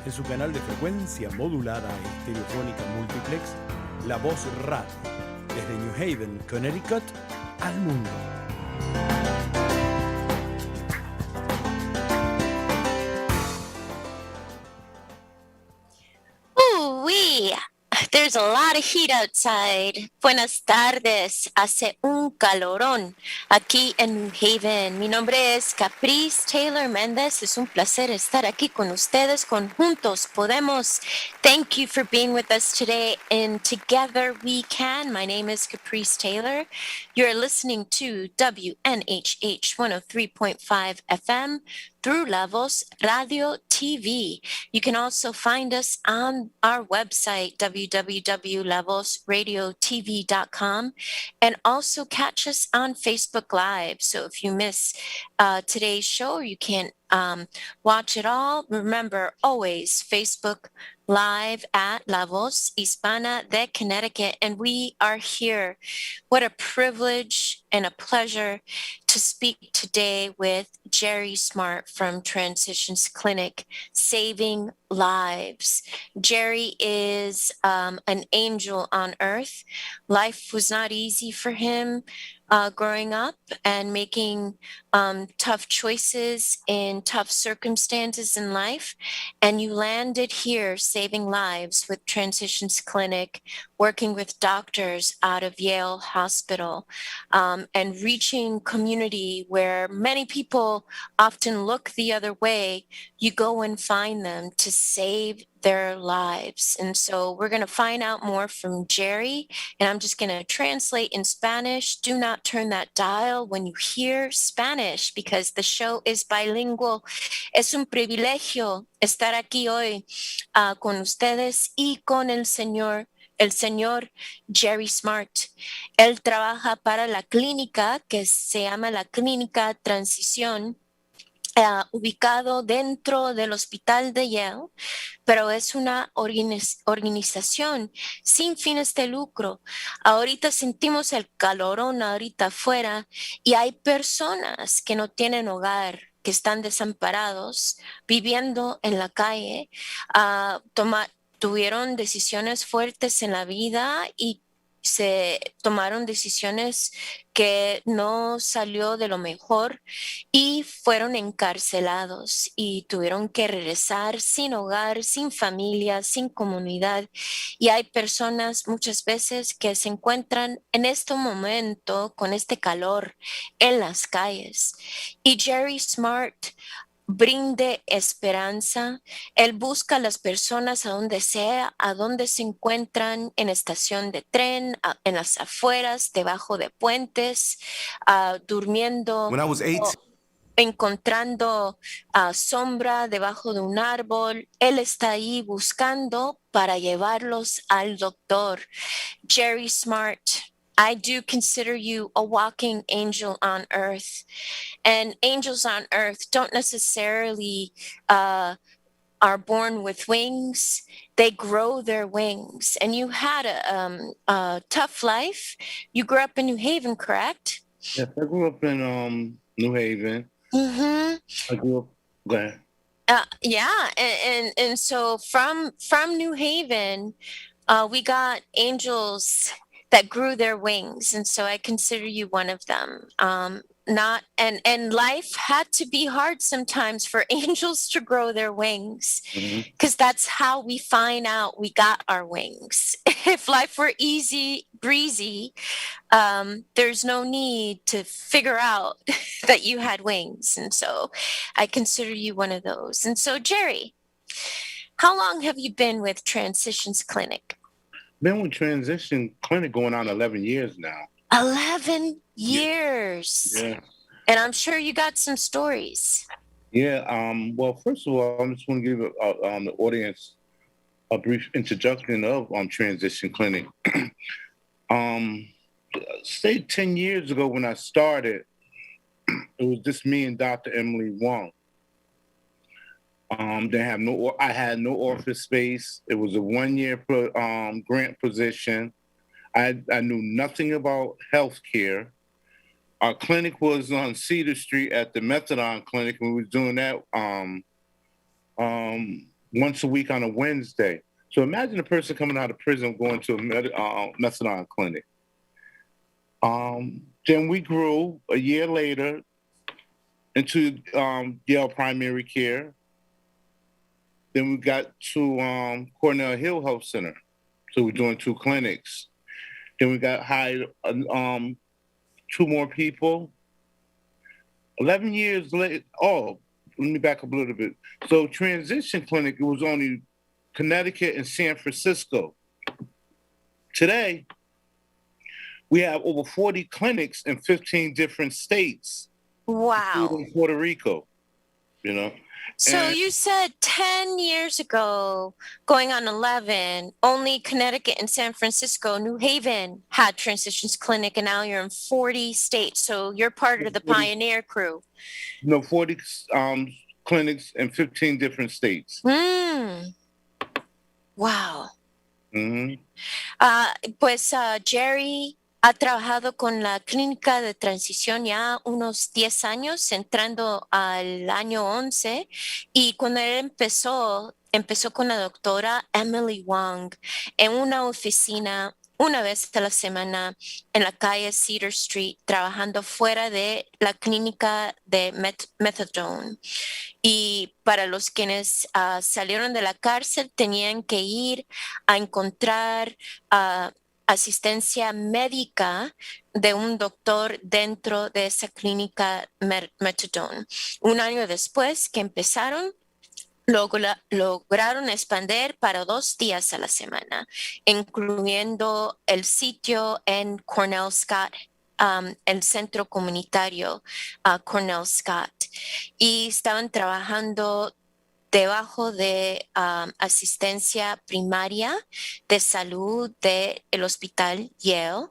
en su canal de frecuencia modulada e estereofónica multiplex, La Voz Radio, desde New Haven, Connecticut, al mundo. Ooh-wee. There's a lot of heat outside. Buenas tardes. Hace un calorón aquí en New Haven. Mi nombre es Caprice Taylor Méndez. Es un placer estar aquí con ustedes con Juntos, Podemos. Thank you for being with us today and Together We Can. My name is Caprice Taylor. You're listening to WNHH 103.5 FM through La Voz Radio TV. You can also find us on our website, www.lavosradiotv.com, and also catch us on Facebook Live. So if you miss today's show or you can't watch it all, remember always Facebook Live at La Voz Hispana de Connecticut. And we are here. What a privilege and a pleasure to speak today with Jerry Smart from Transition's Clinic, Saving Lives. Jerry is an angel on earth. Life was not easy for him growing up and making tough choices in tough circumstances in life. And you landed here saving lives with Transition's Clinic, working with doctors out of Yale Hospital, and reaching community where many people often look the other way. You go and find them to save their lives. And so we're going to find out more from Jerry, and I'm just going to translate in Spanish. Do not turn that dial when you hear Spanish because the show is bilingual. Es un privilegio estar aquí hoy con ustedes y con el señor Jerry Smart. Él trabaja para la clínica que se llama la Clínica Transición, ubicado dentro del hospital de Yale, pero es una organización sin fines de lucro. Ahorita sentimos el calorón ahorita afuera y hay personas que no tienen hogar, que están desamparados, viviendo en la calle, tuvieron decisiones fuertes en la vida y se tomaron decisiones que no salió de lo mejor y fueron encarcelados y tuvieron que regresar sin hogar, sin familia, sin comunidad. Y hay personas muchas veces que se encuentran en este momento con este calor en las calles. Y Jerry Smart brinde esperanza. Él busca a las personas a donde sea, a donde se encuentran, en estación de tren, en las afueras, debajo de puentes, durmiendo. When I was 18, Encontrando sombra debajo de un árbol. Él está ahí buscando para llevarlos al doctor. Jerry Smart, I do consider you a walking angel on earth. And angels on earth don't necessarily are born with wings. They grow their wings. And you had a tough life. You grew up in New Haven, correct? Yes, I grew up in New Haven. Mm-hmm. I grew up. Go ahead. Yeah, and so from New Haven, we got angels that grew their wings, and so I consider you one of them. Not and life had to be hard sometimes for angels to grow their wings, because that's how we find out we got our wings. If life were easy breezy, there's no need to figure out that you had wings, and so I consider you one of those. And so, Jerry, how long have you been with Transitions Clinic? Been with Transition Clinic going on 11 years now. 11 years. Yeah. And I'm sure you got some stories. Yeah. Well, first of all, I just want to give the audience a brief introduction of Transition Clinic. Say 10 years ago when I started, it was just me and Dr. Emily Wong. I had no office space. It was a 1-year grant position. I knew nothing about healthcare. Our clinic was on Cedar Street at the Methadone Clinic. We were doing that once a week on a Wednesday. So imagine a person coming out of prison going to a methadone clinic. Then we grew a year later into Yale Primary Care. Then we got to Cornell Hill Health Center. So we're doing 2 clinics. Then we got hired 2 more people. 11 years later, let me back up a little bit. So Transition Clinic, it was only Connecticut and San Francisco. Today, we have over 40 clinics in 15 different states. Wow. Including Puerto Rico, you know. So you said 10 years ago, going on 11, only Connecticut and San Francisco, New Haven had Transitions Clinic, and now you're in 40 states. So you're part of the pioneer crew. No, 40 clinics in 15 different states. Wow. Mm-hmm. Pues Jerry ha trabajado con la Clínica de Transición ya unos 10 años, entrando al año 11, y cuando él empezó con la doctora Emily Wong en una oficina una vez a la semana en la calle Cedar Street, trabajando fuera de la clínica de methadone. Y para los quienes salieron de la cárcel, tenían que ir a encontrar asistencia médica de un doctor dentro de esa clínica methadone. Un año después que empezaron, lograron expandir para 2 días a la semana, incluyendo el sitio en Cornell Scott, el centro comunitario Cornell Scott, y estaban trabajando debajo de asistencia primaria de salud del hospital Yale,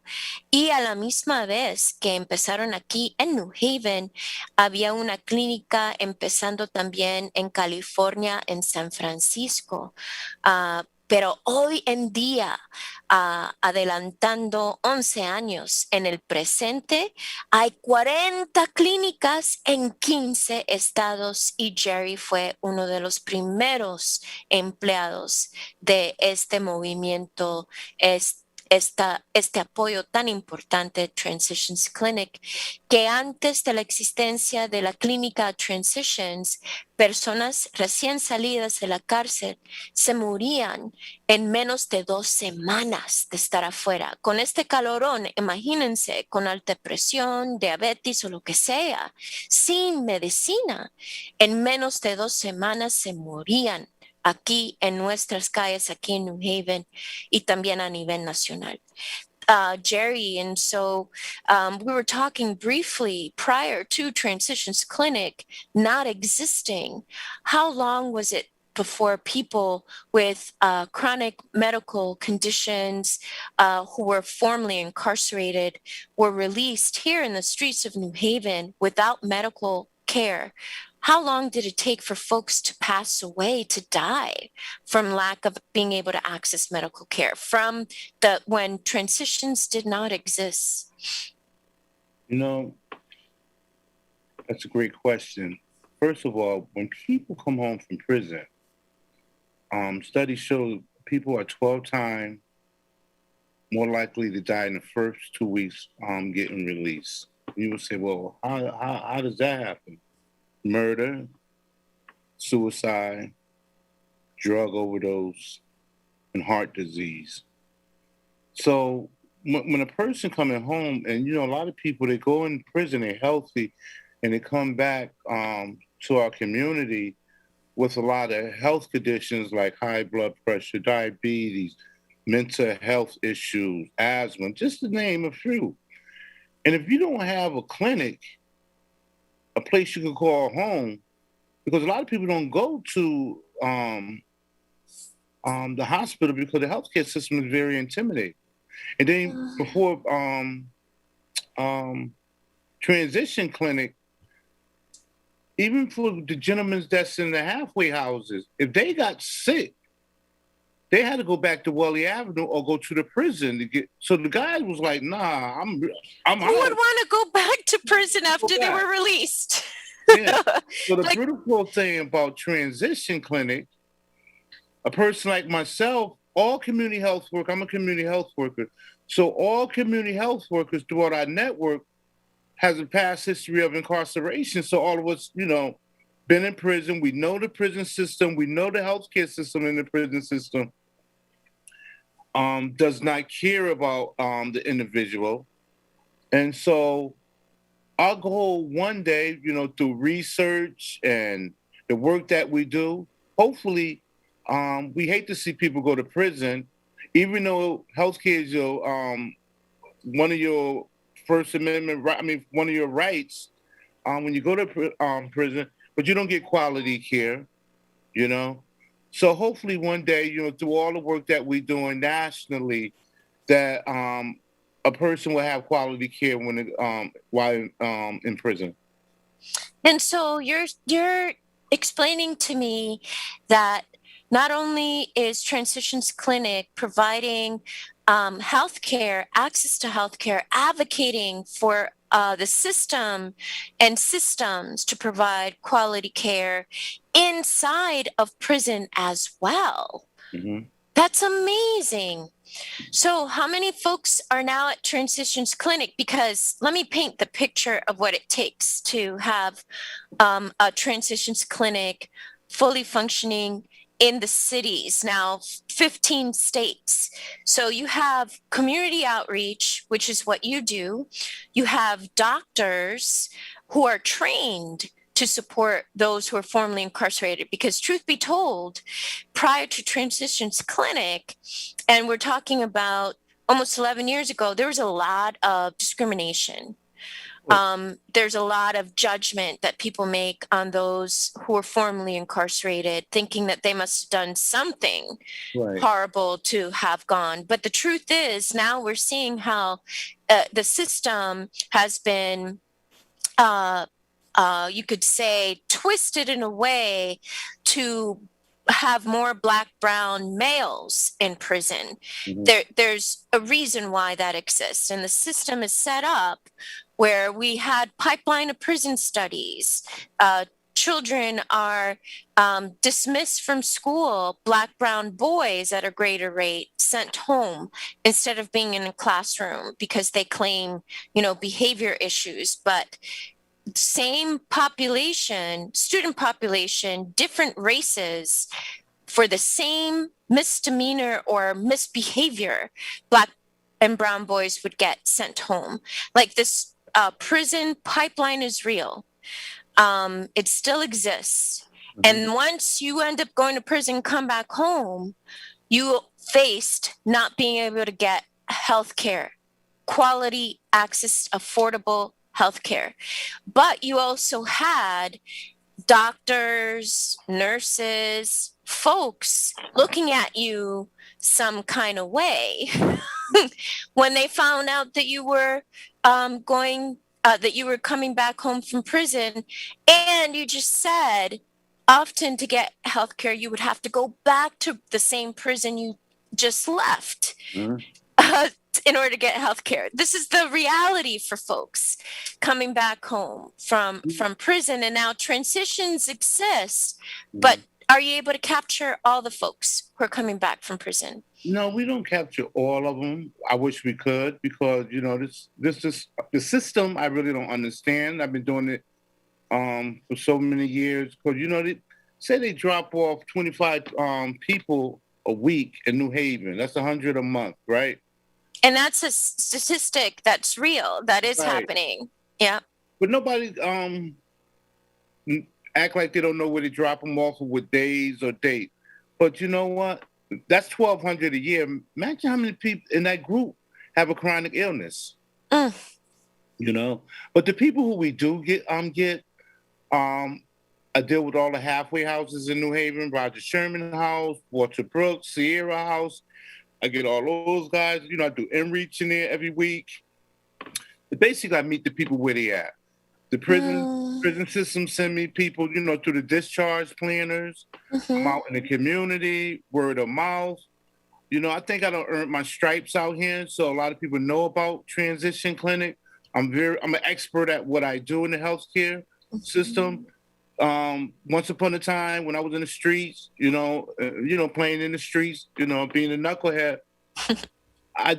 y a la misma vez que empezaron aquí en New Haven, había una clínica empezando también en California, en San Francisco. Pero hoy en día, adelantando 11 años en el presente, hay 40 clínicas en 15 estados, y Jerry fue uno de los primeros empleados de este movimiento, este apoyo tan importante, Transitions Clinic, que antes de la existencia de la clínica Transitions, personas recién salidas de la cárcel se morían en menos de 2 semanas de estar afuera. Con este calorón, imagínense, con alta presión, diabetes o lo que sea, sin medicina, en menos de 2 semanas se morían aquí en nuestras calles, aquí en New Haven, y también a nivel nacional. Jerry, and so we were talking briefly prior to Transitions Clinic not existing. How long was it before people with chronic medical conditions who were formerly incarcerated were released here in the streets of New Haven without medical care? How long did it take for folks to pass away, to die from lack of being able to access medical care from when Transitions did not exist? You know, that's a great question. First of all, when people come home from prison, studies show people are 12 times more likely to die in the first 2 weeks getting released. You would say, well, how does that happen? Murder, suicide, drug overdose, and heart disease. So when a person coming home, and you know, a lot of people, they go in prison, they're healthy, and they come back to our community with a lot of health conditions like high blood pressure, diabetes, mental health issues, asthma, just to name a few. And if you don't have a clinic, a place you can call home, because a lot of people don't go to the hospital because the healthcare system is very intimidating. And then before Transition Clinic, even for the gentlemen that's in the halfway houses, if they got sick, they had to go back to Welly Avenue or go to the prison to get. So the guy was like, "Nah, I'm." Who would want to go back to prison after they were released? Yeah. So the beautiful thing about Transition Clinic a person like myself, all community health work, I'm a community health worker. So all community health workers throughout our network has a past history of incarceration. So all of us, been in prison. We know the prison system. We know the healthcare system in the prison system does not care about the individual. And so our goal one day, through research and the work that we do, hopefully, we hate to see people go to prison, even though healthcare is one of your First Amendment, one of your rights when you go to prison, but you don't get quality care, So hopefully one day, through all the work that we're doing nationally, that a person will have quality care while in prison. And so you're explaining to me that not only is Transitions Clinic providing healthcare, access to healthcare, advocating for the system and systems to provide quality care inside of prison as well. Mm-hmm. That's amazing. So how many folks are now at Transitions Clinic? Because let me paint the picture of what it takes to have a Transitions Clinic fully functioning in the cities, now 15 states. So you have community outreach, which is what you do. You have doctors who are trained to support those who are formerly incarcerated. Because truth be told, prior to Transitions Clinic, and we're talking about almost 11 years ago, there was a lot of discrimination. There's a lot of judgment that people make on those who are formerly incarcerated, thinking that they must have done something horrible to have gone. But the truth is, now we're seeing how the system has been you could say, twisted in a way to have more Black, brown males in prison. Mm-hmm. There's a reason why that exists. And the system is set up where we had pipeline of prison studies. Children are dismissed from school, Black, brown boys at a greater rate, sent home instead of being in a classroom because they claim, behavior issues. But same population, student population, different races for the same misdemeanor or misbehavior, Black and brown boys would get sent home. Like this prison pipeline is real. It still exists. Mm-hmm. And once you end up going to prison, come back home, you faced not being able to get health care, quality access, affordable healthcare. But you also had doctors, nurses, folks looking at you some kind of way when they found out that you were that you were coming back home from prison. And you just said often to get healthcare, you would have to go back to the same prison you just left. Mm-hmm. In order to get health care. This is the reality for folks coming back home from prison. And now Transitions exist, but are you able to capture all the folks who are coming back from prison? No, we don't capture all of them. I wish we could, because, this is the system I really don't understand. I've been doing it for so many years. Because, they say they drop off 25 people a week in New Haven. That's 100 a month, right? And that's a statistic that's real. That is happening. Yeah. But nobody act like they don't know where to drop them off or what days or date. But you know what? That's 1,200 a year. Imagine how many people in that group have a chronic illness. But the people who we do get, I deal with all the halfway houses in New Haven, Roger Sherman House, Walter Brooks, Sierra House. I get all those guys. I do in-reach in there every week. But basically, I meet the people where they at. The prison system send me people, through the discharge planners. Mm-hmm. I'm out in the community, word of mouth. I think I don't earn my stripes out here, so a lot of people know about Transition Clinic. I'm an expert at what I do in the healthcare system. once upon a time when I was in the streets, playing in the streets, being a knucklehead, I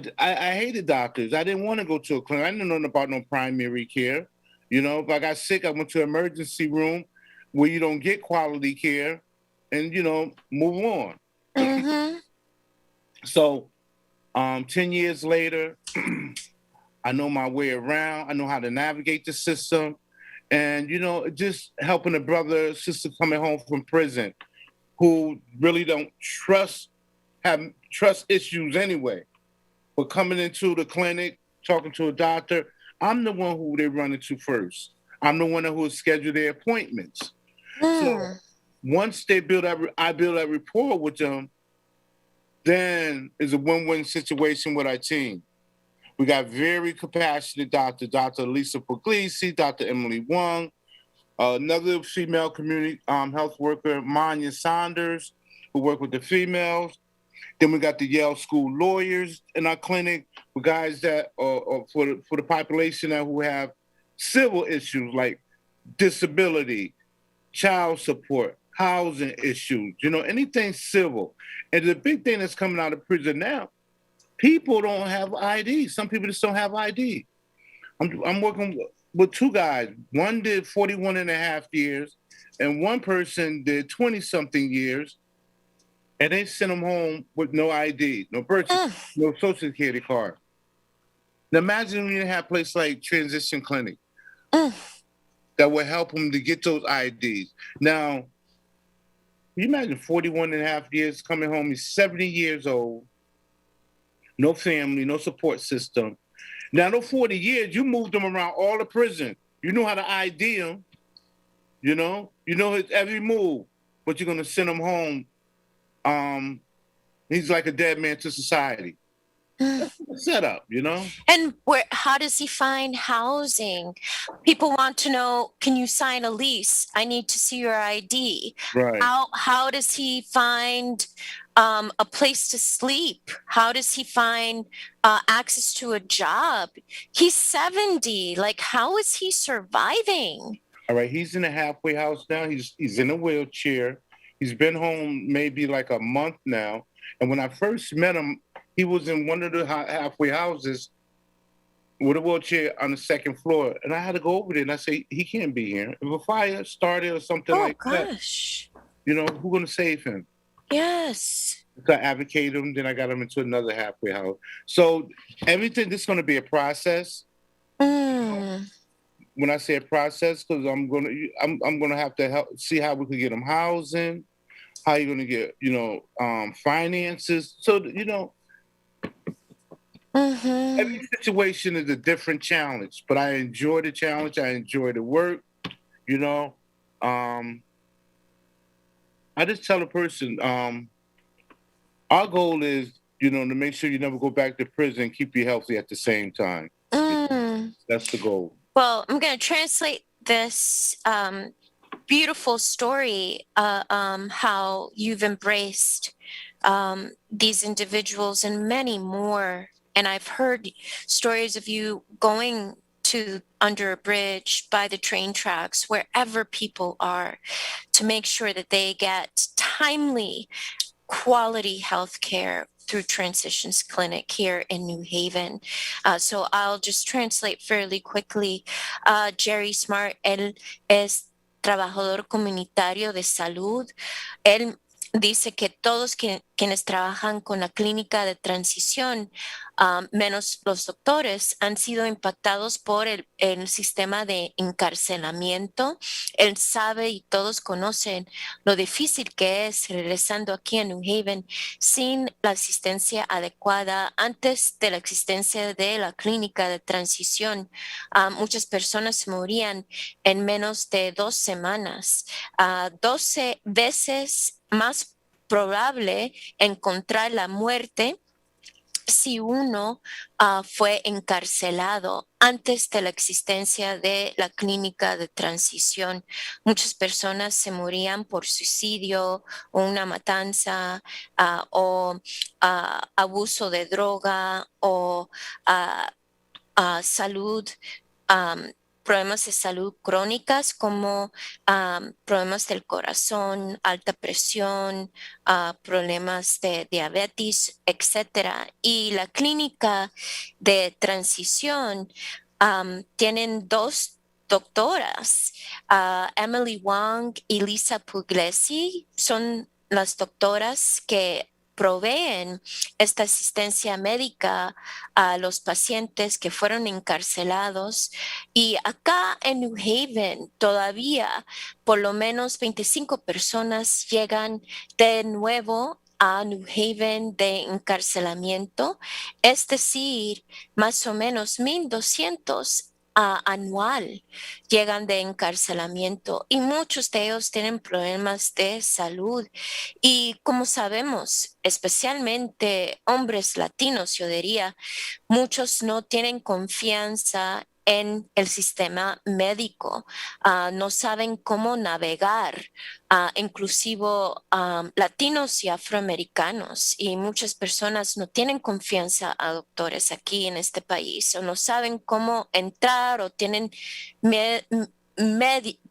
hated doctors. I didn't want to go to a clinic. I didn't know nothing about no primary care. If I got sick, I went to an emergency room where you don't get quality care and, move on. Mm-hmm. So 10 years later, I know my way around. I know how to navigate the system. And, just helping a brother or sister coming home from prison who really don't have trust issues anyway. But coming into the clinic, talking to a doctor, I'm the one who they run into first. I'm the one who will schedule their appointments. So once I build that rapport with them, then it's a win-win situation with our team. We got very compassionate doctors, Dr. Lisa Puglisi, Dr. Emily Wong, another female community health worker, Manya Saunders, who work with the females. Then we got the Yale School lawyers in our clinic, with guys that are for the population that who have civil issues like disability, child support, housing issues, anything civil. And the big thing that's coming out of prison now, people don't have ID. Some people just don't have ID. I'm working with two guys. One did 41 and a half years, and one person did 20-something years, and they sent them home with no ID, no birth, no social security card. Now imagine when you have a place like Transition Clinic that will help them to get those IDs. Now, you imagine 41 and a half years coming home, he's 70 years old, no family, no support system. Now, those 40 years, you moved them around all the prison. You know how to ID him, you know his every move, but you're going to send him home. He's like a dead man to society. That's the setup, And how does he find housing? People want to know, can you sign a lease? I need to see your ID. Right. How does he find a place to sleep? How does he find access to a job? He's 70. Like, how is he surviving? All right, he's in a halfway house now. He's in a wheelchair. He's been home maybe like a month now. And when I first met him, he was in one of the halfway houses with a wheelchair on the second floor. And I had to go over there and I say, he can't be here. If a fire started or something that, who's going to save him? Yes. I advocate him, then I got him into another halfway house. So everything, this is going to be a process. When I say a process, because I'm gonna have to help see how we can get them housing, how you're gonna get finances. So every situation is a different challenge. But I enjoy the challenge. I enjoy the work. I just tell a person, our goal is to make sure you never go back to prison, keep you healthy at the same time. That's the goal. Well, I'm going to translate this beautiful story, how you've embraced these individuals and many more. And I've heard stories of you going under a bridge, by the train tracks, wherever people are, to make sure that they get timely, quality health care through Transitions Clinic here in New Haven. So I'll just translate fairly quickly. Jerry Smart, él es trabajador comunitario de salud. Él dice que todos quienes trabajan con la clínica de transición, menos los doctores, han sido impactados por el sistema de encarcelamiento. Él sabe y todos conocen lo difícil que es regresando aquí a New Haven sin la asistencia adecuada. Antes de la existencia de la clínica de transición, muchas personas se morían en menos de 2 semanas. 12 veces más probable encontrar la muerte si uno fue encarcelado antes de la existencia de la clínica de transición. Muchas personas se morían por suicidio o una matanza o abuso de droga o salud problemas de salud crónicas como problemas del corazón, alta presión, problemas de diabetes, etcétera. Y la clínica de transición tienen dos doctoras, Emily Wong y Lisa Puglisi, son las doctoras que proveen esta asistencia médica a los pacientes que fueron encarcelados. Y acá en New Haven todavía por lo menos 25 personas llegan de nuevo a New Haven de encarcelamiento, es decir, más o menos 1,200 anual llegan de encarcelamiento y muchos de ellos tienen problemas de salud. Y como sabemos, especialmente hombres latinos, yo diría, muchos no tienen confianza en el sistema médico, no saben cómo navegar, inclusive latinos y afroamericanos, y muchas personas no tienen confianza a doctores aquí en este país, o no saben cómo entrar, o tienen,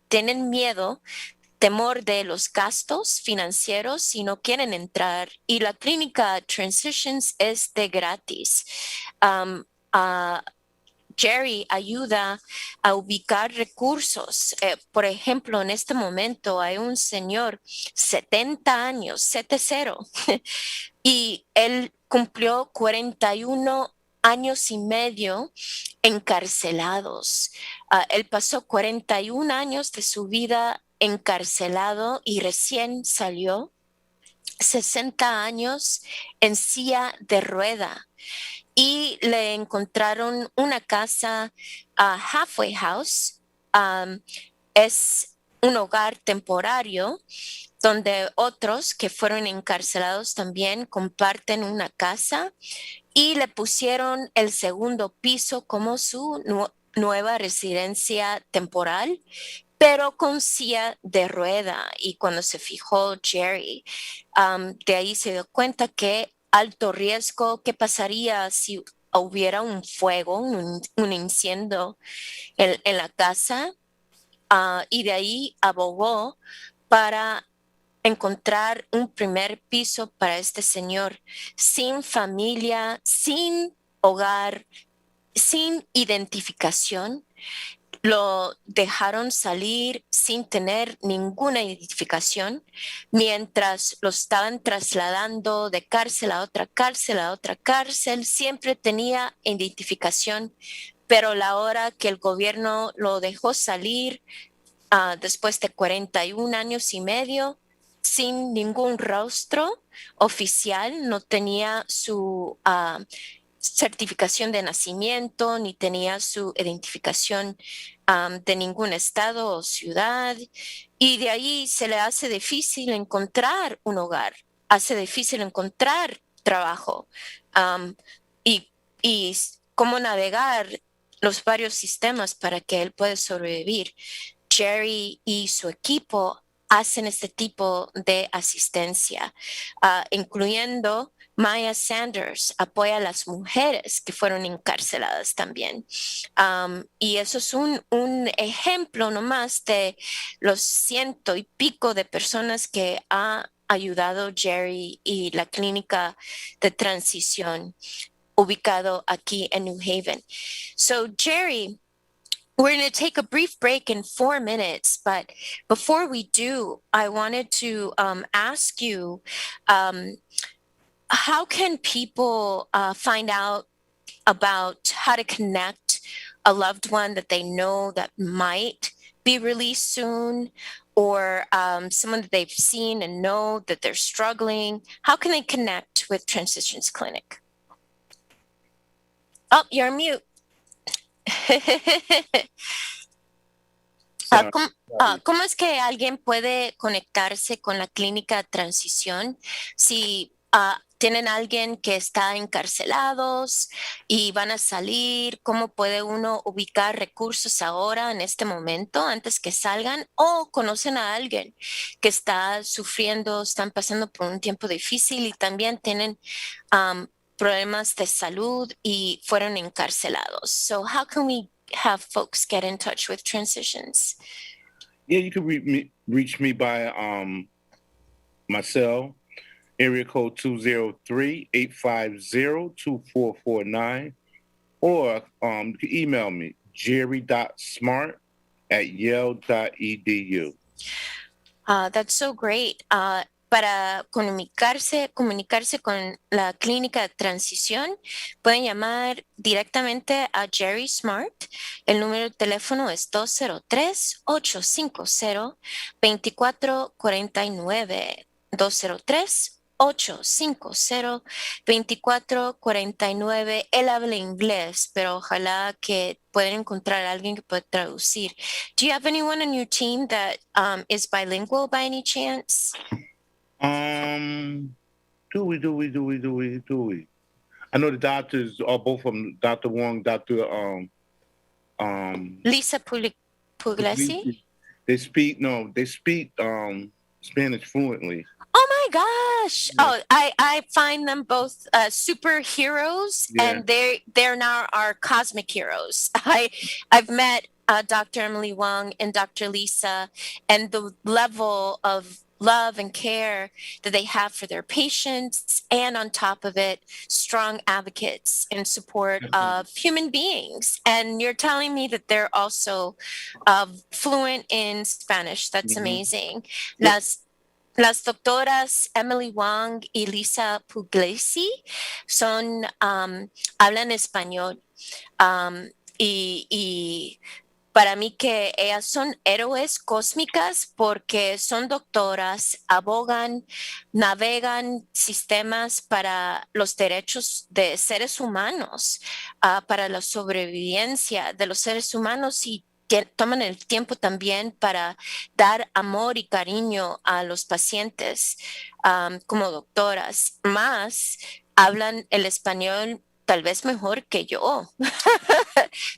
tienen miedo, temor de los gastos financieros si no quieren entrar. Y la clínica Transitions es de gratis. Jerry ayuda a ubicar recursos. Por ejemplo, en este momento hay un señor, 70 años, 70, y él cumplió 41 años y medio encarcelados. Él pasó 41 años de su vida encarcelado y recién salió, 60 años en silla de rueda. Y le encontraron una casa, halfway house, es un hogar temporario donde otros que fueron encarcelados también comparten una casa, y le pusieron el segundo piso como su nueva residencia temporal, pero con silla de rueda. Y cuando se fijó Jerry, de ahí se dio cuenta que alto riesgo, ¿qué pasaría si hubiera un fuego, un incendio en la casa? Y de ahí abogó para encontrar un primer piso para este señor, sin familia, sin hogar, sin identificación. Lo dejaron salir sin tener ninguna identificación, mientras lo estaban trasladando de cárcel a otra cárcel, a otra cárcel. Siempre tenía identificación, pero la hora que el gobierno lo dejó salir, después de 41 años y medio, sin ningún rostro oficial, no tenía su certificación de nacimiento, ni tenía su identificación de ningún estado o ciudad, y de ahí se le hace difícil encontrar un hogar, hace difícil encontrar trabajo, y cómo navegar los varios sistemas para que él pueda sobrevivir. Jerry y su equipo hacen este tipo de asistencia, incluyendo Maya Sanders apoya a las mujeres que fueron encarceladas también. Y eso es un ejemplo nomás de los 100 y pico de personas que ha ayudado Jerry y la clínica de transición ubicado aquí en New Haven. So Jerry, we're going to take a brief break in 4 minutes, but before we do, I wanted to ask you, how can people find out about how to connect a loved one that they know that might be released soon, or someone that they've seen and know that they're struggling? How can they connect with Transitions Clinic? Oh, you're on mute. ¿Cómo es que alguien puede conectarse con la clínica Transición si tienen alguien que está encarcelados y van a salir? ¿Cómo puede uno ubicar recursos ahora en este momento antes que salgan? ¿O conocen a alguien que está sufriendo, están pasando por un tiempo difícil y también tienen problemas de salud y fueron encarcelados? So how can we have folks get in touch with Transitions? Yeah, you can reach me by my cell, area code 203-850-2449, or you can email me, jerry.smart@yale.edu. That's so great. Para comunicarse con la clínica de transición, pueden llamar directamente a Jerry Smart. El número de teléfono es 203-850-2449. 203-850-2449. Él habla inglés, pero ojalá que puedan encontrar a alguien que pueda traducir. Do you have anyone on your team that is bilingual by any chance? Do we? I know the doctors are both from Dr. Wong, Lisa Puglisi? They speak Spanish fluently. Oh my gosh! Yeah. Oh, I find them both superheroes, yeah. And they're now our cosmic heroes. I've met Dr. Emily Wong and Dr. Lisa, and the level of love and care that they have for their patients, and on top of it, strong advocates in support of human beings. And you're telling me that they're also fluent in Spanish. That's amazing. Las doctoras Emily Wong y Lisa Puglisi hablan español. Y para mí que ellas son héroes cósmicas porque son doctoras, abogan, navegan sistemas para los derechos de seres humanos, para la sobrevivencia de los seres humanos, y toman el tiempo también para dar amor y cariño a los pacientes como doctoras. Más hablan el español tal vez mejor que yo,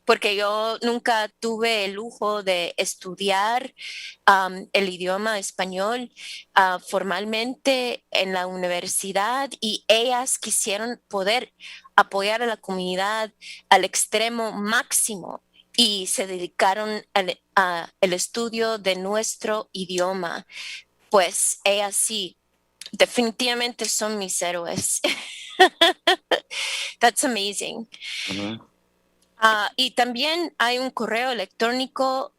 porque yo nunca tuve el lujo de estudiar el idioma español formalmente en la universidad, y ellas quisieron poder apoyar a la comunidad al extremo máximo y se dedicaron al estudio de nuestro idioma. Pues ellas sí, definitivamente son mis héroes. That's amazing. Y también hay un correo electrónico,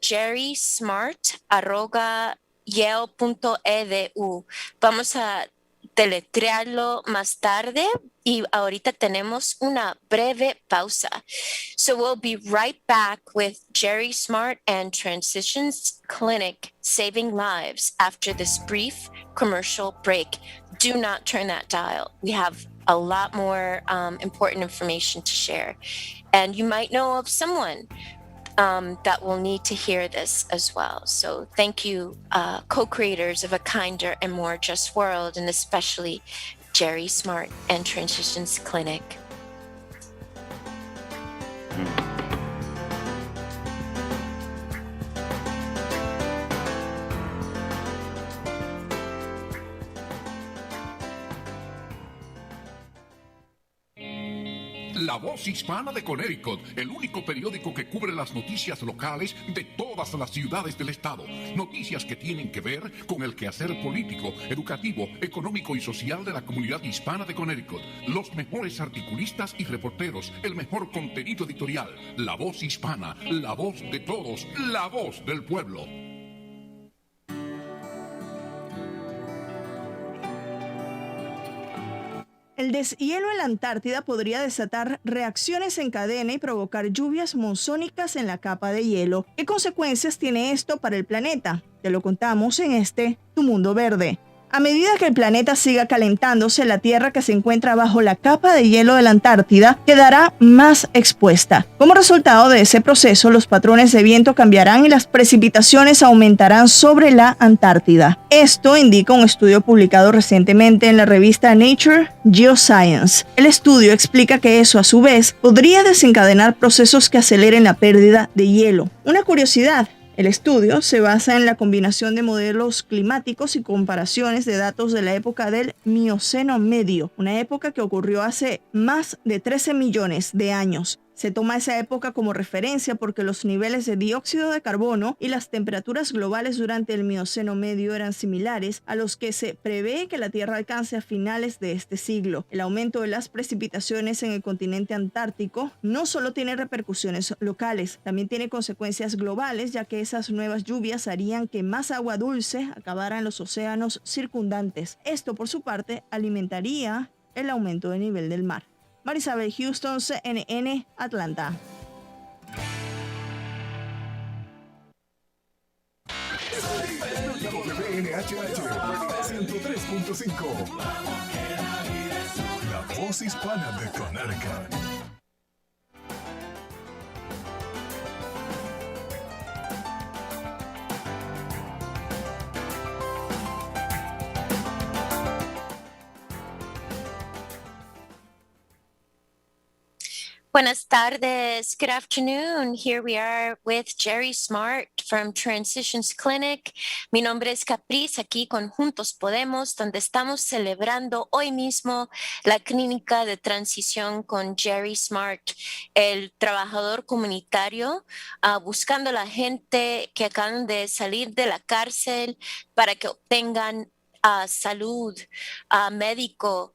jerrysmart@yale.edu. Vamos a deletrearlo más tarde, y ahorita tenemos una breve pausa. So we'll be right back with Jerry Smart and Transitions Clinic, saving lives, after this brief commercial break. Do not turn that dial. We have a lot more important information to share. And you might know of someone that will need to hear this as well. So thank you, co-creators of a kinder and more just world, and especially Jerry Smart and Transitions Clinic. La Voz Hispana de Connecticut, el único periódico que cubre las noticias locales de todas las ciudades del estado. Noticias que tienen que ver con el quehacer político, educativo, económico y social de la comunidad hispana de Connecticut. Los mejores articulistas y reporteros, el mejor contenido editorial. La Voz Hispana, la voz de todos, la voz del pueblo. El deshielo en la Antártida podría desatar reacciones en cadena y provocar lluvias monzónicas en la capa de hielo. ¿Qué consecuencias tiene esto para el planeta? Te lo contamos en Tu Mundo Verde. A medida que el planeta siga calentándose, la Tierra, que se encuentra bajo la capa de hielo de la Antártida, quedará más expuesta. Como resultado de ese proceso, los patrones de viento cambiarán y las precipitaciones aumentarán sobre la Antártida. Esto indica un estudio publicado recientemente en la revista Nature Geoscience. El estudio explica que eso, a su vez, podría desencadenar procesos que aceleren la pérdida de hielo. Una curiosidad: el estudio se basa en la combinación de modelos climáticos y comparaciones de datos de la época del Mioceno Medio, una época que ocurrió hace más de 13 millones de años. Se toma esa época como referencia porque los niveles de dióxido de carbono y las temperaturas globales durante el Mioceno medio eran similares a los que se prevé que la Tierra alcance a finales de este siglo. El aumento de las precipitaciones en el continente antártico no solo tiene repercusiones locales, también tiene consecuencias globales, ya que esas nuevas lluvias harían que más agua dulce acabara en los océanos circundantes. Esto, por su parte, alimentaría el aumento del nivel del mar. Marisabel Houston, CNN, Atlanta. WNHH 103.5. La voz hispana de Connecticut. Buenas tardes. Good afternoon. Here we are with Jerry Smart from Transition's Clinic. Mi nombre es Caprice, aquí con Juntos Podemos, donde estamos celebrando hoy mismo la clínica de transición con Jerry Smart, el trabajador comunitario, buscando a la gente que acaban de salir de la cárcel para que obtengan salud, médico,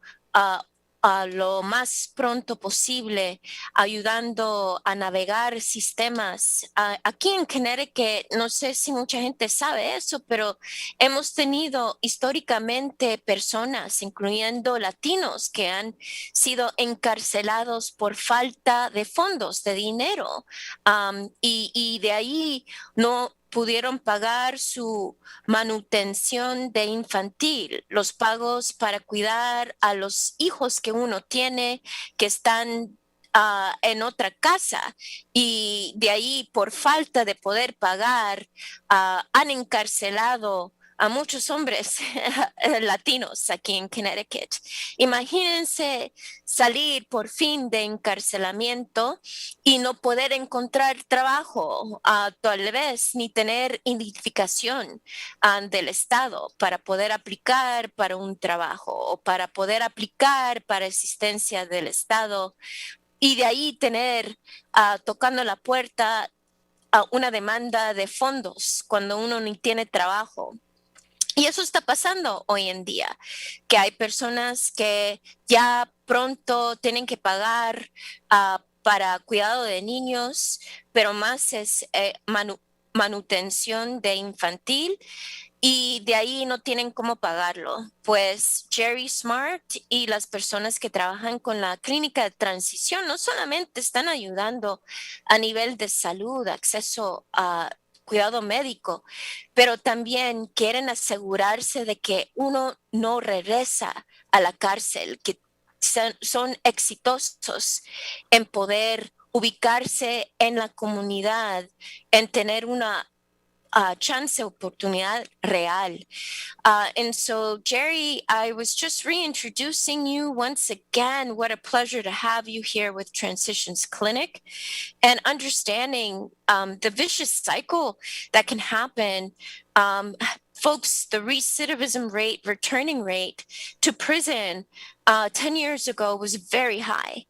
a lo más pronto posible, ayudando a navegar sistemas. Aquí en Connecticut, no sé si mucha gente sabe eso, pero hemos tenido históricamente personas, incluyendo latinos, que han sido encarcelados por falta de fondos, de dinero. Y de ahí no pudieron pagar su manutención de infantil, los pagos para cuidar a los hijos que uno tiene que están en otra casa, y de ahí por falta de poder pagar han encarcelado a muchos hombres latinos aquí en Connecticut. Imagínense salir por fin de encarcelamiento y no poder encontrar trabajo, tal vez ni tener identificación del Estado para poder aplicar para un trabajo o para poder aplicar para asistencia del Estado, y de ahí tener tocando la puerta una demanda de fondos cuando uno ni tiene trabajo. Y eso está pasando hoy en día, que hay personas que ya pronto tienen que pagar para cuidado de niños, pero más es manutención de infantil, y de ahí no tienen cómo pagarlo. Pues Jerry Smart y las personas que trabajan con la clínica de transición no solamente están ayudando a nivel de salud, acceso a cuidado médico, pero también quieren asegurarse de que uno no regresa a la cárcel, que son exitosos en poder ubicarse en la comunidad, en tener una chance, oportunidad real. And so, Jerry, I was just reintroducing you once again. What a pleasure to have you here with Transitions Clinic, and understanding the vicious cycle that can happen. Folks, the recidivism rate, returning rate to prison 10 years ago was very high.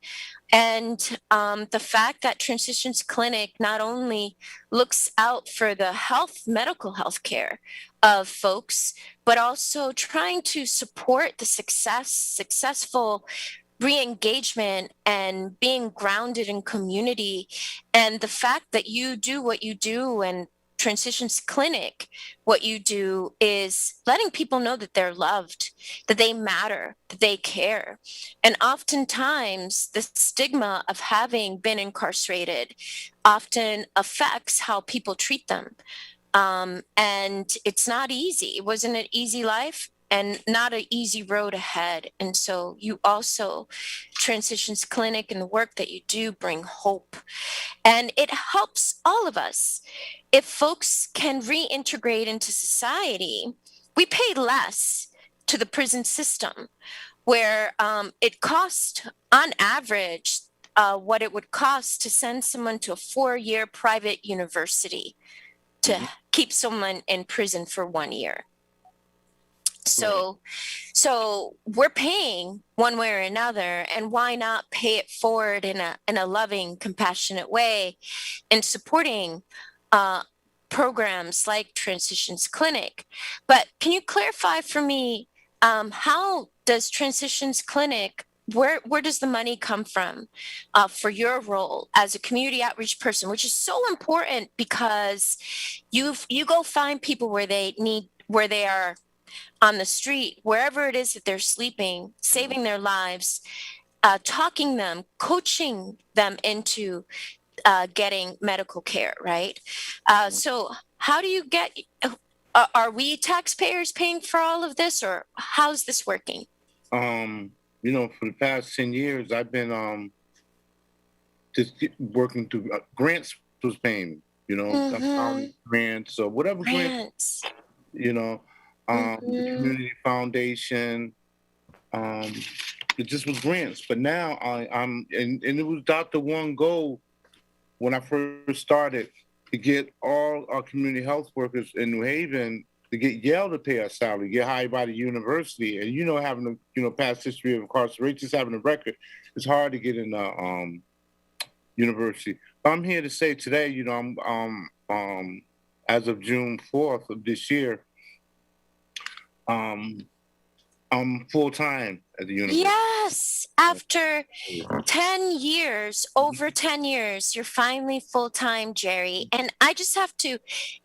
And the fact that Transitions Clinic not only looks out for the medical health care of folks, but also trying to support the successful re-engagement and being grounded in community. And the fact that you do what you do, and Transitions Clinic, what you do is letting people know that they're loved, that they matter, that they care. And oftentimes the stigma of having been incarcerated often affects how people treat them. And it's not easy. It wasn't an easy life and not an easy road ahead. And so you also, Transitions Clinic and the work that you do, bring hope. And it helps all of us. If folks can reintegrate into society, we pay less to the prison system, where it costs, on average, what it would cost to send someone to a 4-year private university to keep someone in prison for 1 year. So So we're paying one way or another, and why not pay it forward in a loving, compassionate way, and supporting programs like Transitions Clinic. But can you clarify for me, how does Transitions Clinic, where does the money come from for your role as a community outreach person, which is so important because you go find people where they are on the street, wherever it is that they're sleeping, saving their lives, talking them, coaching them into getting medical care, right? So how do you get, are we taxpayers paying for all of this, or how's this working? You know, for the past 10 years, I've been just working through grants was paying, you know, Mm-hmm. grants or whatever grants, Grants. you know, the Mm-hmm. community foundation, it just was grants. But now I'm, and it was Dr. One goal when I first started to get all our community health workers in New Haven to get Yale to pay our salary, get hired by the university. And, you know, having a, you know, past history of incarceration, just having a record, it's hard to get in the university. But I'm here to say today, you know, I'm as of June 4th of this year, I'm full-time at the university. Yes, after 10 years, over 10 years, you're finally full time, Jerry. And I just have to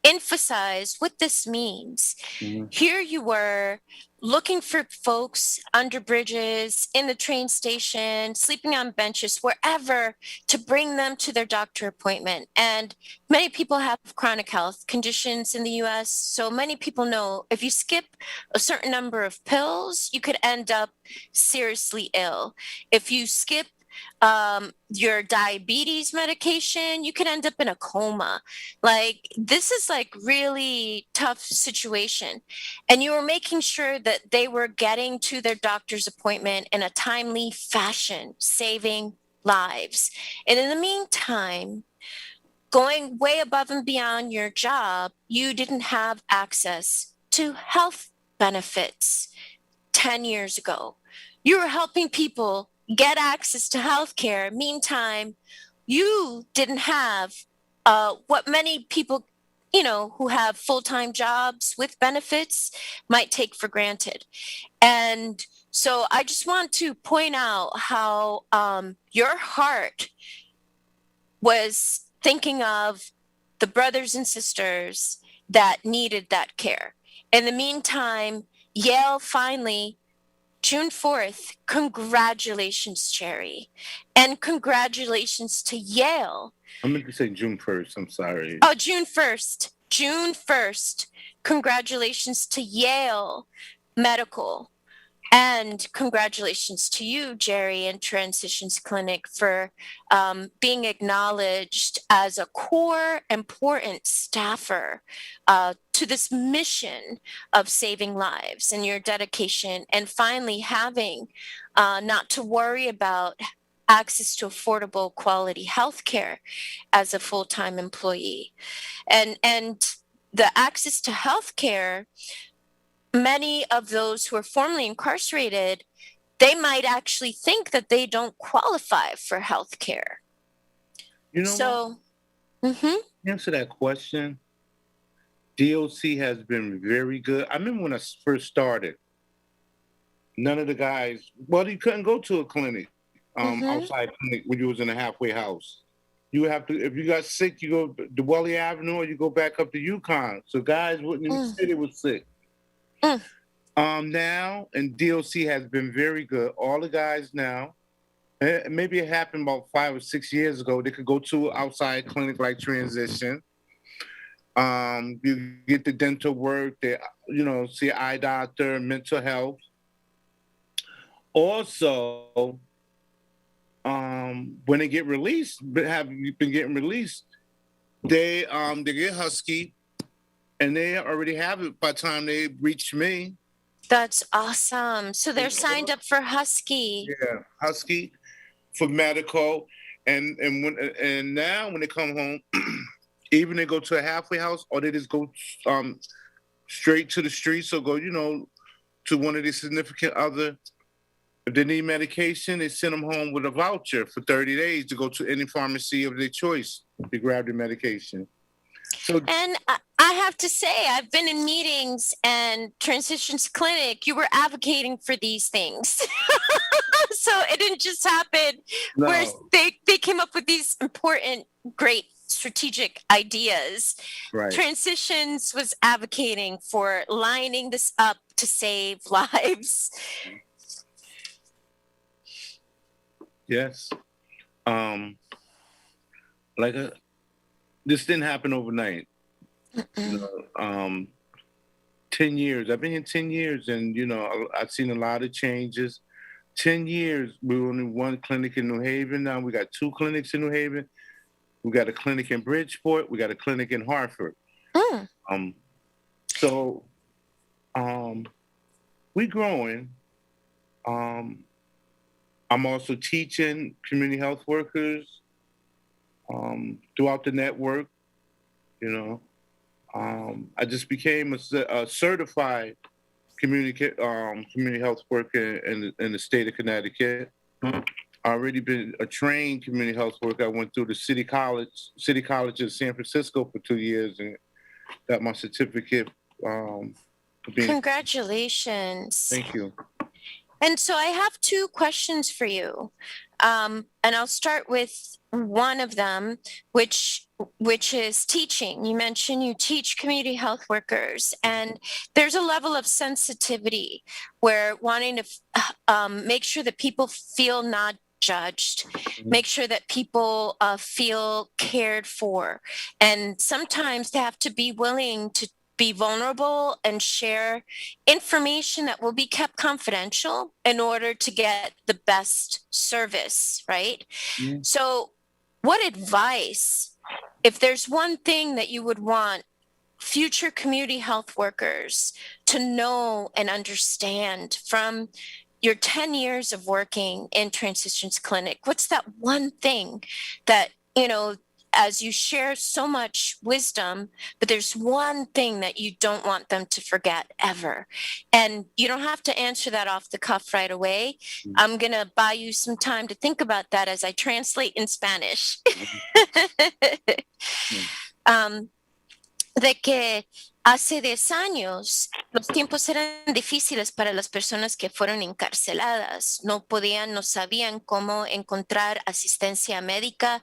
emphasize what this means. Mhm. Here you were looking for folks under bridges, in the train station, sleeping on benches, wherever, to bring them to their doctor appointment. And many people have chronic health conditions in the US. So many people know if you skip a certain number of pills, you could end up seriously ill. If you skip your diabetes medication, you could end up in a coma. Like, this is like really tough situation. And you were making sure that they were getting to their doctor's appointment in a timely fashion, saving lives. And in the meantime, going way above and beyond your job, you didn't have access to health benefits 10 years ago. You were helping people get access to health care. Meantime, you didn't have what many people, you know, who have full-time jobs with benefits might take for granted. And so I just want to point out how your heart was thinking of the brothers and sisters that needed that care. In the meantime, Yale finally, June 4th, congratulations, Cherry. And congratulations to Yale. I meant to say June 1st. I'm sorry. Oh, June 1st. June 1st. Congratulations to Yale Medical. And congratulations to you, Jerry, and Transitions Clinic for being acknowledged as a core important staffer to this mission of saving lives, and your dedication, and finally having not to worry about access to affordable quality health care as a full-time employee. And the access to health care, many of those who are formerly incarcerated, they might actually think that they don't qualify for health care. You know So, what? To answer that question, DOC has been very good. I remember when I first started, none of the guys, well, you couldn't go to a clinic, outside clinic when you was in a halfway house. You would have to, if you got sick, you go to Welly Avenue or you go back up to Yukon. So guys wouldn't even say they were sick. Now, and DOC has been very good. All the guys now, maybe it happened about 5 or 6 years ago, they could go to outside clinic like Transition. You get the dental work, they, you know, see eye doctor, mental health. Also, when they get released, have been getting released, they get Husky, and they already have it by the time they reach me. That's awesome. So they're signed up for Husky. Yeah, Husky for medical, and now when they come home, even they go to a halfway house or they just go straight to the street. So go, you know, to one of their significant other. If they need medication, they send them home with a voucher for 30 days to go to any pharmacy of their choice to grab their medication. So, And I have to say, I've been in meetings and Transitions Clinic, you were advocating for these things. So it didn't just happen where they came up with these important, great strategic ideas. right. Transitions was advocating for lining this up to save lives. Yes. This didn't happen overnight. 10 years. I've been here 10 years, and I've seen a lot of changes. 10 years, we were only one clinic in New Haven. Now we got 2 clinics in New Haven. We got a clinic in Bridgeport. We got a clinic in Hartford. So we're growing. I'm also teaching community health workers throughout the network. I just became a certified community health worker in the state of Connecticut. I already been a trained community health worker. I went through the City College of San Francisco for 2 years and got my certificate. Congratulations. Thank you. And so I have 2 questions for you. And I'll start with one of them, which is teaching. You mentioned you teach community health workers, and there's a level of sensitivity where wanting to make sure that people feel not judged, make sure that people feel cared for. And sometimes they have to be willing to be vulnerable and share information that will be kept confidential in order to get the best service, right? So what advice, if there's one thing that you would want future community health workers to know and understand from your 10 years of working in Transitions Clinic, what's that one thing that, as you share so much wisdom, but there's one thing that you don't want them to forget ever? And you don't have to answer that off the cuff right away. I'm going to buy you some time to think about that as I translate in Spanish. De que hace 10 años los tiempos eran difíciles para las personas que fueron encarceladas. No sabían cómo encontrar asistencia médica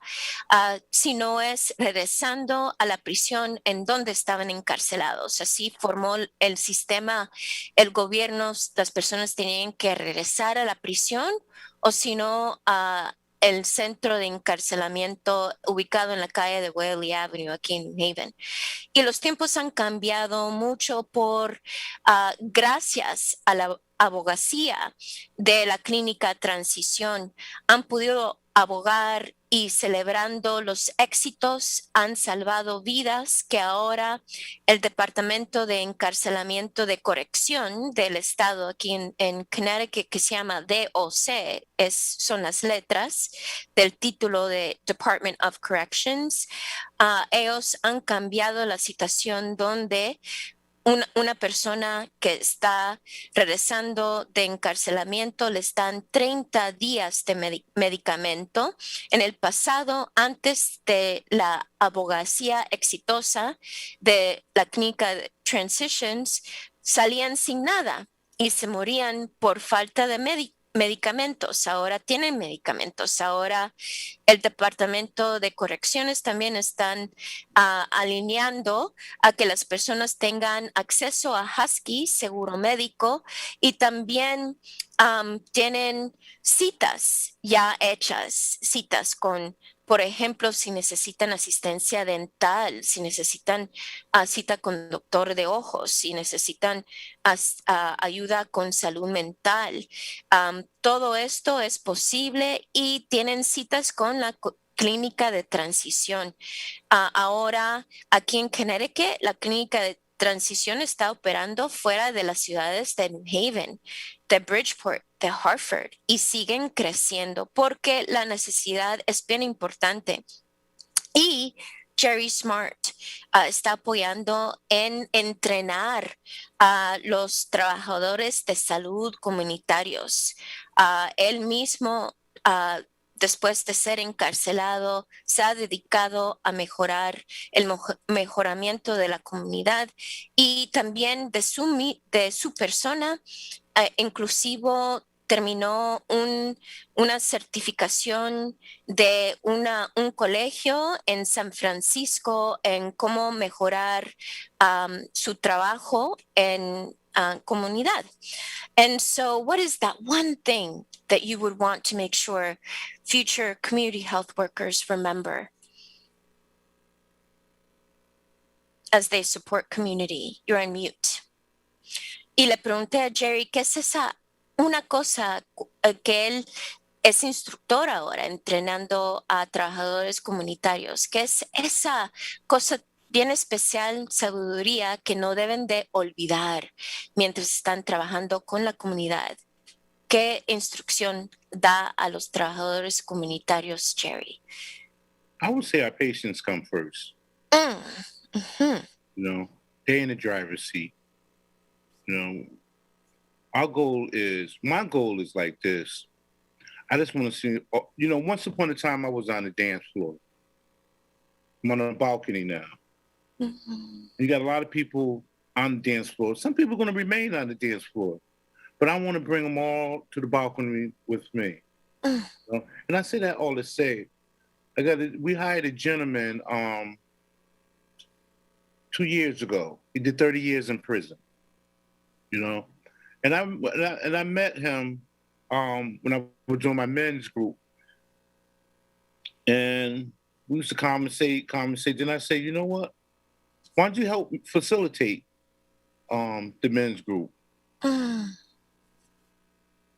si no es regresando a la prisión en donde estaban encarcelados. Así formó el sistema, el gobierno, las personas tenían que regresar a la prisión o si no el centro de encarcelamiento ubicado en la calle de Whaley Avenue aquí en New Haven. Y los tiempos han cambiado mucho gracias a la abogacía de la Clínica Transición. Han podido abogar y celebrando los éxitos han salvado vidas, que ahora el Departamento de Encarcelamiento de Corrección del Estado aquí en Connecticut, que se llama DOC, son las letras del título de Department of Corrections, ellos han cambiado la situación donde una persona que está regresando de encarcelamiento les dan 30 días de medicamento. En el pasado, antes de la abogacía exitosa de la clínica de Transitions, salían sin nada y se morían por falta de medicamentos. Ahora tienen medicamentos. Ahora el Departamento de Correcciones también están alineando a que las personas tengan acceso a Husky, seguro médico, y también tienen citas ya hechas, citas con, por ejemplo, si necesitan asistencia dental, si necesitan cita con doctor de ojos, si necesitan ayuda con salud mental. Todo esto es posible y tienen citas con la Clínica de Transición. Ahora, aquí en Connecticut, la Clínica de Transición está operando fuera de las ciudades de New Haven, de Bridgeport, de Hartford, y siguen creciendo porque la necesidad es bien importante. Y Jerry Smart está apoyando en entrenar a los trabajadores de salud comunitarios. Él mismo, después de ser encarcelado, se ha dedicado a mejorar el mejoramiento de la comunidad y también de su persona, inclusive terminó una certificación de un colegio en San Francisco en cómo mejorar su trabajo en comunidad. And so what is that one thing that you would want to make sure future community health workers remember as they support community? You're on mute. Y le pregunté a Jerry, ¿qué es una cosa que él es instructor ahora, entrenando a trabajadores comunitarios? ¿Qué es esa cosa bien especial, sabiduría, que no deben de olvidar mientras están trabajando con la comunidad? ¿Qué instrucción da a los trabajadores comunitarios, Jerry? I would say our patients come first. Mm-hmm. You know, they're in the driver's seat. You know, my goal is like this. I just want to see, you know, once upon a time I was on the dance floor. I'm on a balcony now. Mm-hmm. You got a lot of people on the dance floor. Some people are going to remain on the dance floor, but I want to bring them all to the balcony with me. You know? And I say that all to say, we hired a gentleman 2 years ago. He did 30 years in prison, you know? And I met him when I was doing my men's group. And we used to conversate. Then I say, you know what? Why don't you help facilitate the men's group? And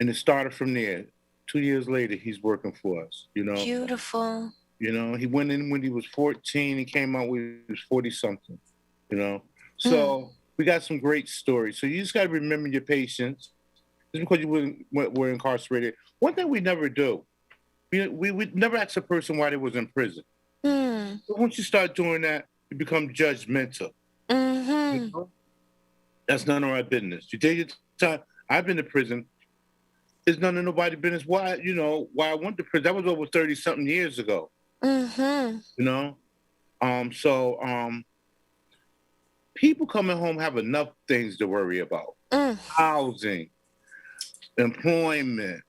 it started from there. 2 years later, he's working for us, you know? Beautiful. You know, he went in when he was 14. He came out when he was 40-something, you know? So we got some great stories. So you just got to remember your patients. Just because you were incarcerated. One thing we never do, we would never ask a person why they was in prison. But once you start doing that, you become judgmental. Mm-hmm. You know? That's none of our business. You take your time. I've been to prison. It's none of nobody's business. Why I went to prison? That was over 30-something years ago. Mm-hmm. You know? So people coming home have enough things to worry about. Housing, employment.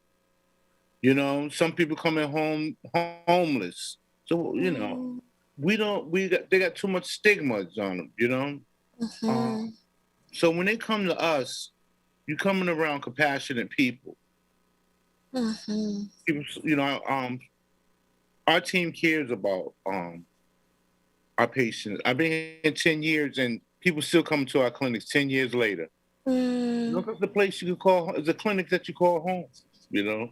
You know, some people coming home homeless. So, you know, they got too much stigmas on them, you know? So when they come to us, you're coming around compassionate people. People, you know, our team cares about our patients. I've been here 10 years and people still come to our clinics 10 years later. You know, it's the place you can call, it's a clinic that you call home, you know?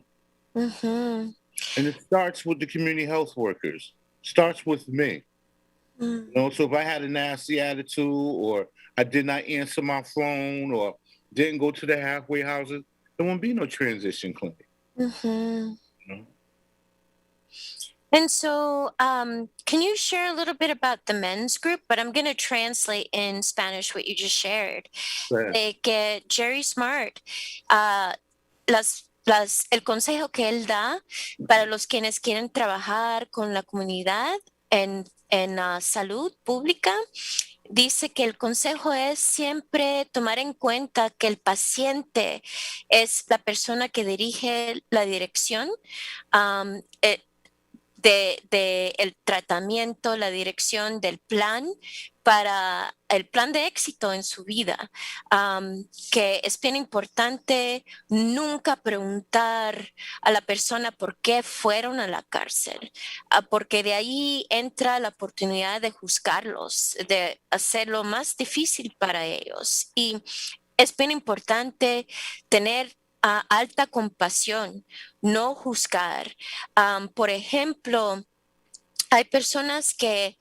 And it starts with the community health workers. Starts with me. You know, so if I had a nasty attitude or I did not answer my phone or didn't go to the halfway houses, there won't be no transition clinic. You know? And so can you share a little bit about the men's group? But I'm going to translate in Spanish what you just shared. De que Jerry Smart, el consejo que él da para los quienes quieren trabajar con la comunidad en salud pública, dice que el consejo es siempre tomar en cuenta que el paciente es la persona que dirige la dirección de el tratamiento, la dirección del plan para el plan de éxito en su vida, que es bien importante nunca preguntar a la persona por qué fueron a la cárcel, porque de ahí entra la oportunidad de juzgarlos, de hacerlo más difícil para ellos. Y es bien importante tener alta compasión, no juzgar. Por ejemplo, hay personas que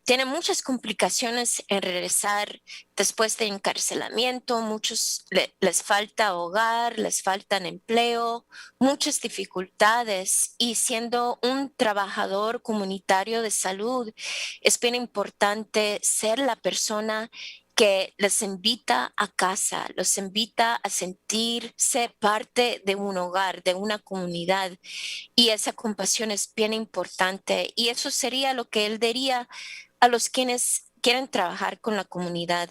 tienen muchas complicaciones en regresar después de encarcelamiento, muchos les falta hogar, les faltan empleo, muchas dificultades, y siendo un trabajador comunitario de salud es bien importante ser la persona que les invita a casa, los invita a sentirse parte de un hogar, de una comunidad. Y esa compasión es bien importante. Y eso sería lo que él diría a los quienes quieren trabajar con la comunidad.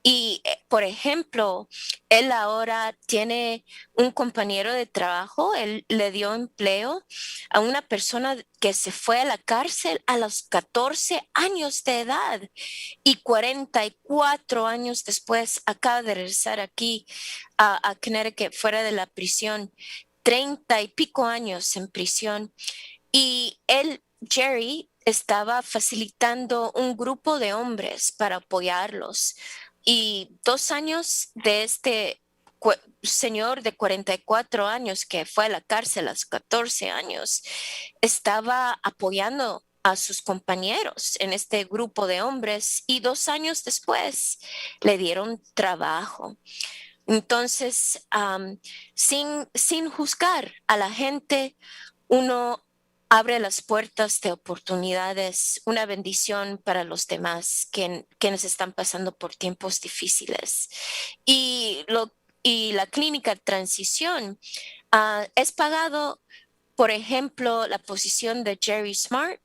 Y, por ejemplo, él ahora tiene un compañero de trabajo, él le dio empleo a una persona que se fue a la cárcel a los 14 años de edad y 44 años después acaba de regresar aquí a Connecticut fuera de la prisión. 30 y pico años en prisión, y él, Jerry, estaba facilitando un grupo de hombres para apoyarlos. Y 2 años de este señor de 44 años que fue a la cárcel a los 14 años, estaba apoyando a sus compañeros en este grupo de hombres, y 2 años después le dieron trabajo. Entonces, sin juzgar a la gente, uno abre las puertas de oportunidades, una bendición para los demás quienes están pasando por tiempos difíciles. Y, la clínica Transición es pagado, por ejemplo, la posición de Jerry Smart,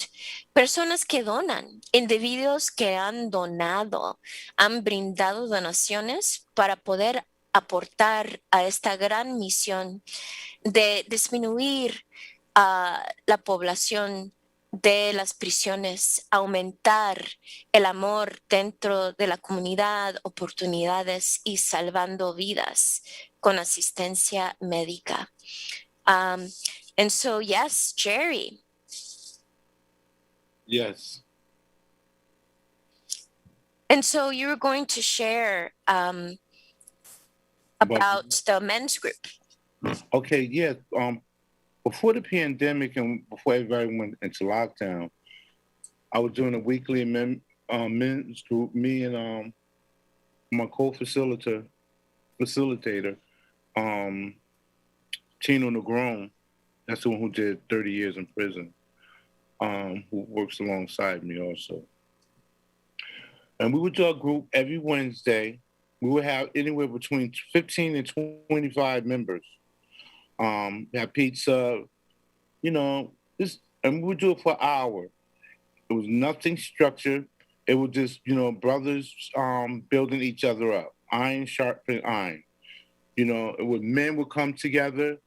personas que donan, individuos que han donado, han brindado donaciones para poder aportar a esta gran misión de disminuir la población de las prisiones, aumentar el amor dentro de la comunidad, oportunidades y salvando vidas con asistencia médica. And so, yes, Jerry. Yes. And so you were going to share about the men's group. Okay, yeah. Before the pandemic and before everybody went into lockdown, I was doing a weekly men's group. Me and my co-facilitator, Tino Negron, that's the one who did 30 years in prison, who works alongside me also. And we would do a group every Wednesday. We would have anywhere between 15 and 25 members. Have pizza, and we would do it for an hour. It was nothing structured. It was just, brothers building each other up, iron sharpening iron. Men would come together,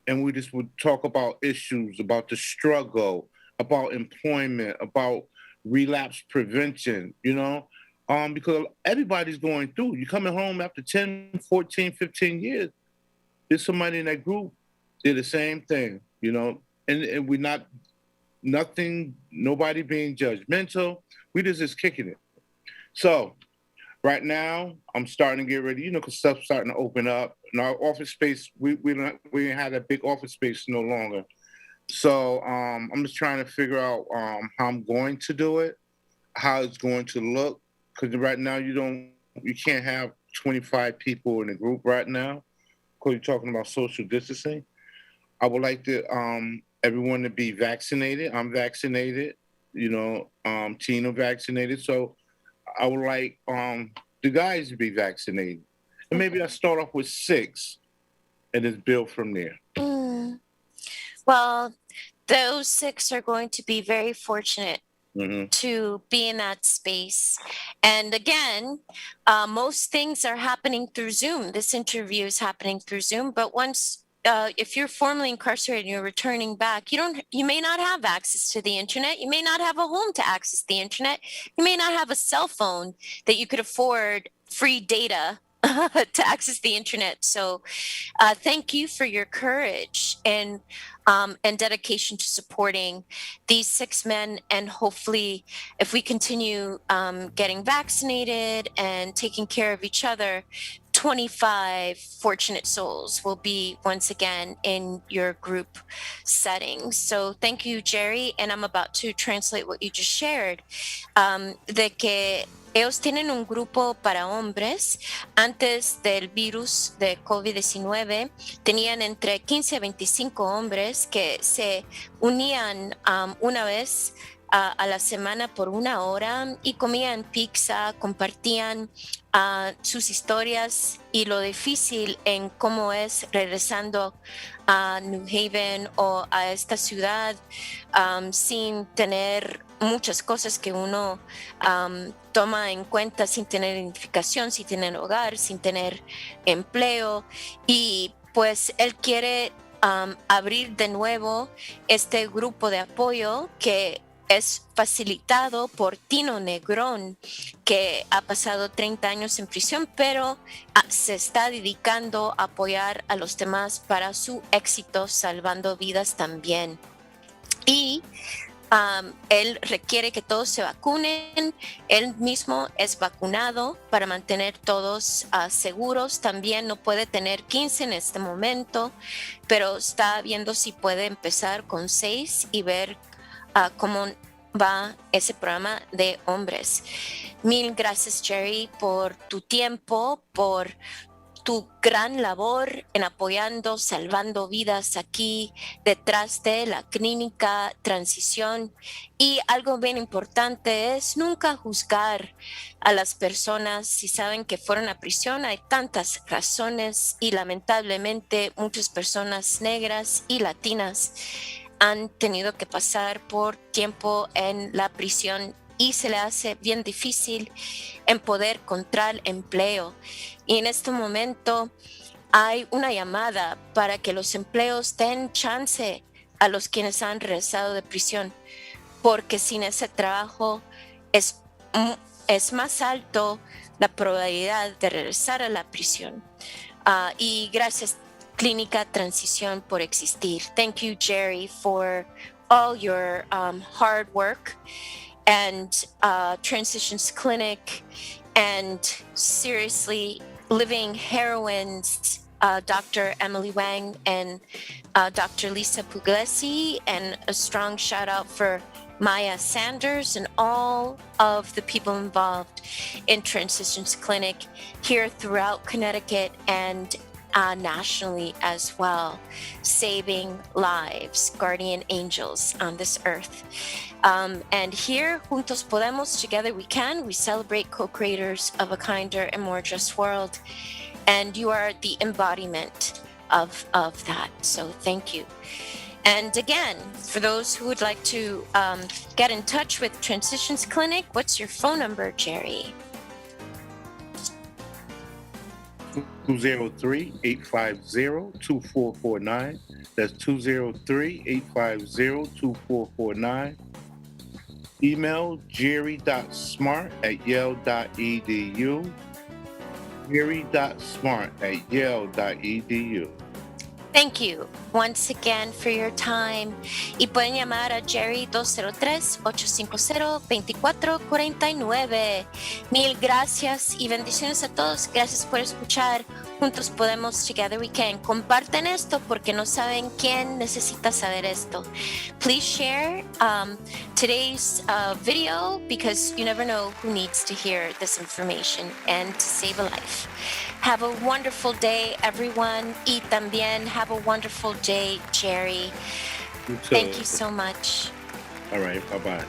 and we just would talk about issues, about the struggle, about employment, about relapse prevention, because everybody's going through. You're coming home after 10, 14, 15 years. There's somebody in that group did the same thing, and we're not, nobody being judgmental. We just kicking it. So right now, I'm starting to get ready, because stuff's starting to open up. And our office space, we didn't have that big office space no longer. So I'm just trying to figure out how I'm going to do it, how it's going to look. Because right now you can't have 25 people in a group right now, because you're talking about social distancing. I would like to everyone to be vaccinated. I'm vaccinated, Tina vaccinated. So I would like the guys to be vaccinated. And maybe I start off with 6 and just build from there. Well, those 6 are going to be very fortunate to be in that space. And again, most things are happening through Zoom. This interview is happening through Zoom, but once if you're formally incarcerated and you're returning back, you may not have access to the internet. You may not have a home to access the internet. You may not have a cell phone that you could afford free data to access the internet. So thank you for your courage and dedication to supporting these 6 men. And hopefully, if we continue getting vaccinated and taking care of each other, 25 fortunate souls will be once again in your group setting. So thank you, Jerry. And I'm about to translate what you just shared. De que ellos tienen un grupo para hombres. Antes del virus de COVID-19, tenían entre 15 a 25 hombres que se unían una vez a la semana por 1 hora y comían pizza, compartían sus historias y lo difícil en cómo es regresando a New Haven o a esta ciudad sin tener muchas cosas que uno toma en cuenta, sin tener identificación, sin tener hogar, sin tener empleo. Y pues él quiere abrir de nuevo este grupo de apoyo que es facilitado por Tino Negrón, que ha pasado 30 años en prisión, pero se está dedicando a apoyar a los demás para su éxito, salvando vidas también. Y él requiere que todos se vacunen. Él mismo es vacunado para mantener todos seguros. También no puede tener 15 en este momento, pero está viendo si puede empezar con 6 y ver cómo va ese programa de hombres. Mil gracias, Jerry, por tu tiempo, por tu gran labor en apoyando, salvando vidas aquí detrás de la clínica Transición. Y algo bien importante es nunca juzgar a las personas si saben que fueron a prisión. Hay tantas razones y lamentablemente muchas personas negras y latinas han tenido que pasar por tiempo en la prisión y se le hace bien difícil en poder encontrar empleo. Y en este momento hay una llamada para que los empleos den chance a los quienes han regresado de prisión, porque sin ese trabajo es más alto la probabilidad de regresar a la prisión. Y gracias, Clínica Transición, por existir. Thank you, Jerry, for all your hard work and Transitions Clinic and seriously living heroines, Dr. Emily Wang and Dr. Lisa Puglisi, and a strong shout out for Maya Sanders and all of the people involved in Transitions Clinic here throughout Connecticut and nationally as well, saving lives, guardian angels on this earth. And here, Juntos Podemos, together we can, we celebrate co-creators of a kinder and more just world. And you are the embodiment of that. So thank you. And again, for those who would like to get in touch with Transitions Clinic, what's your phone number, Jerry? 203-850-2449. That's 203-850-2449. Email jerry.smart@yale.edu. jerry.smart@yale.edu. Thank you once again for your time. Y pueden llamar a Jerry 203-850-2449. Mil gracias y bendiciones a todos. Gracias por escuchar. Juntos Podemos, Together We Can. Comparten esto porque no saben quién necesita saber esto. Please share today's video because you never know who needs to hear this information and to save a life. Have a wonderful day, everyone. Y también have a wonderful day, Jerry. You too. Thank you so much. All right. Bye-bye.